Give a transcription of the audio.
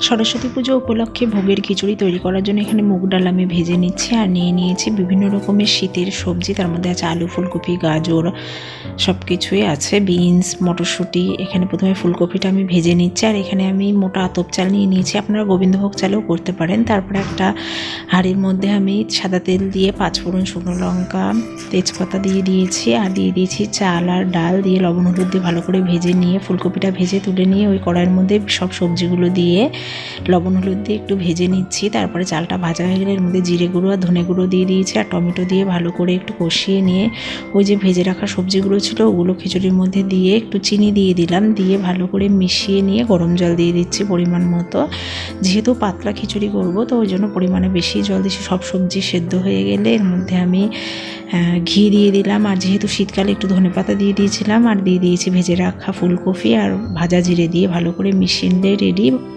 সরস্বতী পুজো উপলক্ষে ভোগের খিচুড়ি তৈরি করার জন্য এখানে মুগ ডাল আমি ভেজে নিচ্ছি আর নিয়ে নিয়েছি বিভিন্ন রকমের শীতের সবজি। তার মধ্যে আছে আলু, ফুলকপি, গাজর, সব কিছুই আছে, বিনস, মটরশুঁটি। এখানে প্রথমে ফুলকপিটা আমি ভেজে নিচ্ছি আর এখানে আমি মোটা আতপ চাল নিয়ে নিয়েছি, আপনারা গোবিন্দভোগ চালেও করতে পারেন। তারপরে একটা হাঁড়ির মধ্যে আমি সাদা তেল দিয়ে 5 ফোড়ন, শুকনো লঙ্কা, তেজপাতা দিয়ে দিয়েছি আর দিয়ে দিয়েছি চাল আর ডাল, দিয়ে লবণ হলুদ দিয়ে ভালো করে ভেজে নিয়ে ফুলকপিটা ভেজে তুলে নিয়ে ওই কড়াইয়ের মধ্যে সব সবজিগুলো দিয়ে লবণ হলুদ দিয়ে একটু ভেজে নিচ্ছি। তারপরে চালটা ভাজা হয়ে গেলে এর মধ্যে জিরে গুঁড়ো আর ধনে গুঁড়ো দিয়ে দিয়েছি আর টমেটো দিয়ে ভালো করে একটু কষিয়ে নিয়ে ওই যে ভেজে রাখা সবজিগুলো ছিল ওগুলো খিচুড়ির মধ্যে দিয়ে একটু চিনি দিয়ে দিলাম, দিয়ে ভালো করে মিশিয়ে নিয়ে গরম জল দিয়ে দিচ্ছি পরিমাণ মতো। যেহেতু পাতলা খিচুড়ি করব তো ওই জন্য পরিমাণে বেশি জল দিচ্ছি। সব সবজি সেদ্ধ হয়ে গেলে এর মধ্যে আমি ঘি দিয়ে দিলাম আর যেহেতু শীতকালে একটু ধনেপাতা দিয়ে দিয়েছিলাম আর দিয়ে দিয়েছি ভেজে রাখা ফুলকপি আর ভাজা জিরে দিয়ে ভালো করে মিশিয়ে নিলে রেডি